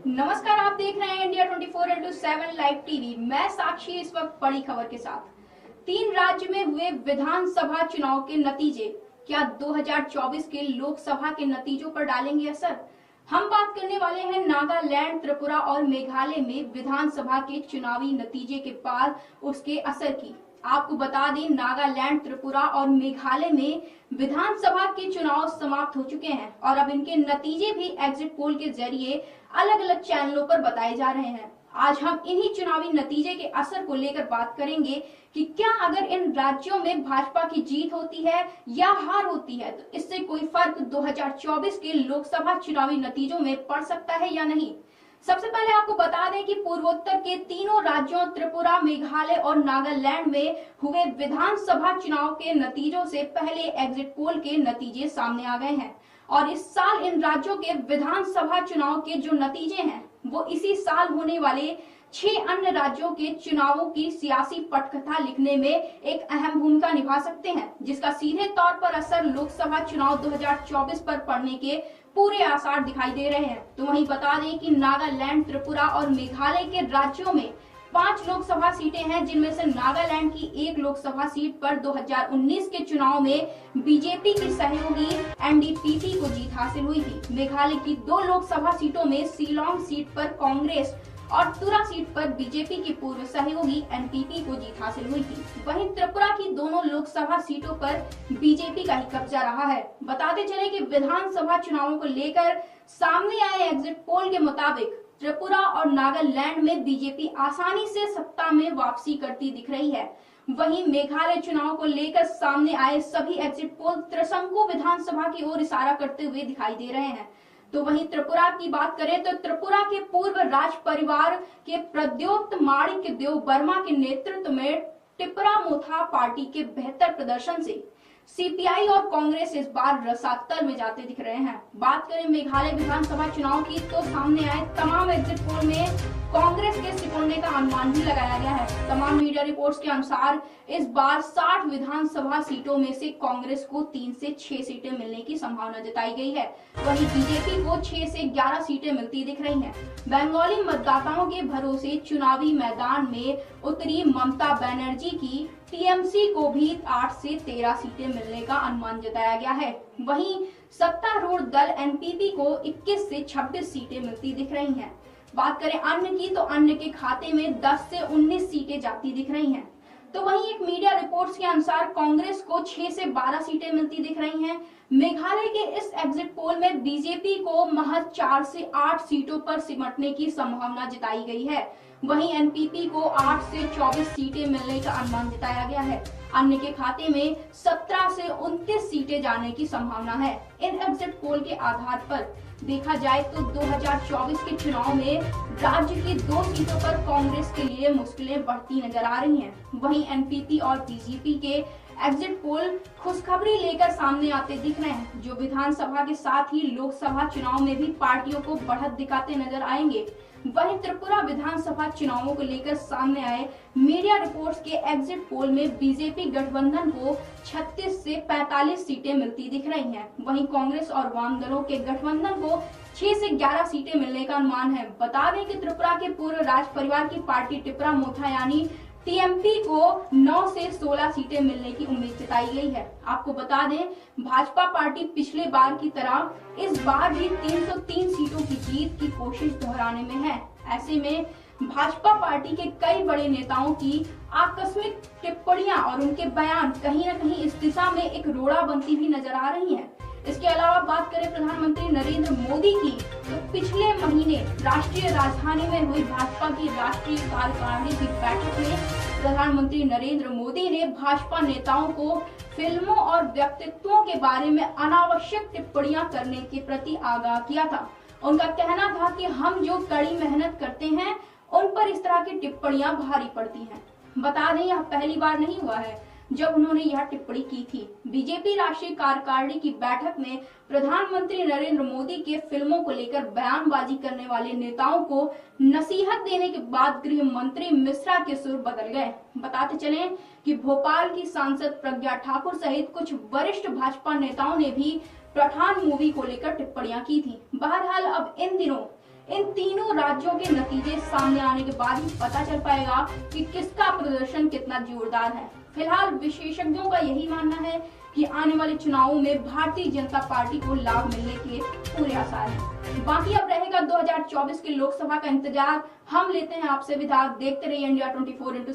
नमस्कार, आप देख रहे हैं इंडिया 24x7 लाइव टीवी। मैं साक्षी इस वक्त बड़ी खबर के साथ। 3 राज्य में हुए विधानसभा चुनाव के नतीजे क्या 2024 के लोकसभा के नतीजों पर डालेंगे असर? हम बात करने वाले हैं नागालैंड, त्रिपुरा और मेघालय में विधानसभा के चुनावी नतीजे के बाद उसके असर की। आपको बता दें, नागालैंड, त्रिपुरा और मेघालय में विधानसभा के चुनाव समाप्त हो चुके हैं और अब इनके नतीजे भी एग्जिट पोल के जरिए अलग अलग चैनलों पर बताए जा रहे हैं। आज हम इन्हीं चुनावी नतीजे के असर को लेकर बात करेंगे कि क्या अगर इन राज्यों में भाजपा की जीत होती है या हार होती है तो इससे कोई फर्क 2024 के लोकसभा चुनावी नतीजों में पड़ सकता है या नहीं। सबसे पहले आपको बता दें कि पूर्वोत्तर के तीनों राज्यों त्रिपुरा, मेघालय और नागालैंड में हुए विधानसभा चुनाव के नतीजों से पहले एग्जिट पोल के नतीजे सामने आ गए हैं और इस साल इन राज्यों के विधानसभा चुनाव के जो नतीजे हैं वो इसी साल होने वाले 6 अन्य राज्यों के चुनावों की सियासी पटकथा लिखने में एक अहम भूमिका निभा सकते हैं, जिसका सीधे तौर पर असर लोकसभा चुनाव 2024 पर पड़ने के पूरे आसार दिखाई दे रहे हैं। तो वहीं बता दें कि नागालैंड, त्रिपुरा और मेघालय के राज्यों में 5 लोकसभा सीटें हैं, जिनमें से नागालैंड की 1 लोकसभा सीट पर 2019 के चुनाव में बीजेपी की सहयोगी एनडीपीपी को जीत हासिल हुई थी। मेघालय की 2 लोकसभा सीटों में शिलांग सीट पर कांग्रेस और तुरा सीट पर बीजेपी की पूर्व सहयोगी एनपीपी को जीत हासिल हुई थी। वहीं त्रिपुरा की दोनों लोकसभा सीटों पर बीजेपी का ही कब्जा रहा है। बताते चले कि विधानसभा चुनावों को लेकर सामने आए एग्जिट पोल के मुताबिक त्रिपुरा और नागालैंड में बीजेपी आसानी से सत्ता में वापसी करती दिख रही है। वहीं मेघालय चुनाव को लेकर सामने आए सभी एग्जिट पोल त्रिशंकु विधानसभा की ओर इशारा करते हुए दिखाई दे रहे हैं। तो वहीं त्रिपुरा की बात करें तो त्रिपुरा के पूर्व राज परिवार के प्रद्योत माणिक्य देव वर्मा के नेतृत्व में टिपरा मोथा पार्टी के बेहतर प्रदर्शन से सीपीआई और कांग्रेस इस बार रसातल में जाते दिख रहे हैं। बात करें मेघालय विधानसभा चुनाव की तो सामने आए तमाम एग्जिट पोल में कांग्रेस के सिकुड़ने का अनुमान भी लगाया गया है। तमाम मीडिया रिपोर्ट्स के अनुसार इस बार 60 विधानसभा सीटों में से कांग्रेस को 3 से 6 सीटें मिलने की संभावना जताई गई है। वहीं बीजेपी को 6 से 11 सीटें मिलती दिख रही हैं। बंगाली मतदाताओं के भरोसे चुनावी मैदान में उतरी ममता बनर्जी की टीएमसी को भी 8 से 13 सीटें मिलने का अनुमान जताया गया है। वहीं सत्तारूढ़ दल एनपीपी को 21 से 26 सीटें मिलती दिख रही हैं। बात करें अन्य की तो अन्य के खाते में 10 से 19 सीटें जाती दिख रही हैं। तो वहीं एक मीडिया रिपोर्ट्स के अनुसार कांग्रेस को 6 से 12 सीटें मिलती दिख रही हैं। मेघालय के इस एग्जिट पोल में बीजेपी को महज 4 से 8 सीटों पर सिमटने की संभावना जताई गई है। वहीं एनपीपी को 8 से 24 सीटें मिलने का अनुमान जताया गया है। अन्य के खाते में 17 से 29 सीटें जाने की संभावना है। इन एग्जिट पोल के आधार पर देखा जाए तो 2024 के चुनाव में राज्य की 2 सीटों पर कांग्रेस के लिए मुश्किलें बढ़ती नजर आ रही हैं। वहीं एनपीपी और बीजेपी के एग्जिट पोल खुशखबरी लेकर सामने आते दिख रहे हैं, जो विधानसभा के साथ ही लोकसभा चुनाव में भी पार्टियों को बढ़त दिखाते नजर आएंगे। वहीं त्रिपुरा विधानसभा चुनावों को लेकर सामने आए मीडिया रिपोर्ट्स के एग्जिट पोल में बीजेपी गठबंधन को 36 से 45 सीटें मिलती दिख रही हैं। वहीं कांग्रेस और वाम दलों के गठबंधन को 6 से 11 सीटें मिलने का अनुमान है। बता दें कि त्रिपुरा के पूर्व राज परिवार की पार्टी टिपरा मोथा यानी टीएमपी को 9 से 16 सीटें मिलने की उम्मीद जताई गई है। आपको बता दें, भाजपा पार्टी पिछले बार की तरह इस बार भी 303 सीटों की जीत की कोशिश दोहराने में है। ऐसे में भाजपा पार्टी के कई बड़े नेताओं की आकस्मिक टिप्पणियां और उनके बयान कहीं न कहीं इस दिशा में एक रोड़ा बनती भी नजर आ रही हैं। इसके अलावा बात करें प्रधानमंत्री नरेंद्र मोदी की तो पिछले महीने राष्ट्रीय राजधानी में हुई भाजपा की राष्ट्रीय कार्यकारिणी की बैठक में प्रधानमंत्री नरेंद्र मोदी ने भाजपा नेताओं को फिल्मों और व्यक्तित्वों के बारे में अनावश्यक टिप्पणियां करने के प्रति आगाह किया था। उनका कहना था कि हम जो कड़ी मेहनत करते हैं उन पर इस तरह की टिप्पणियां भारी पड़ती हैं। बता दें, यह पहली बार नहीं हुआ है जब उन्होंने यह टिप्पणी की थी। बीजेपी राष्ट्रीय कार्यकारिणी की बैठक में प्रधानमंत्री नरेंद्र मोदी के फिल्मों को लेकर बयानबाजी करने वाले नेताओं को नसीहत देने के बाद गृह मंत्री मिश्रा के सुर बदल गए। बताते चलें कि भोपाल की सांसद प्रज्ञा ठाकुर सहित कुछ वरिष्ठ भाजपा नेताओं ने भी पठान मूवी को लेकर टिप्पणियां की थी। बहरहाल अब इन दिनों इन तीनों राज्यों के नतीजे सामने आने के बाद ही पता चल पाएगा कि किसका प्रदर्शन कितना जोरदार है। फिलहाल विशेषज्ञों का यही मानना है कि आने वाले चुनावों में भारतीय जनता पार्टी को लाभ मिलने के पूरे आसार हैं। बाकी अब रहेगा 2024 के लोकसभा का इंतजार। हम लेते हैं आपसे विदा। देखते रहिए इंडिया 24x7।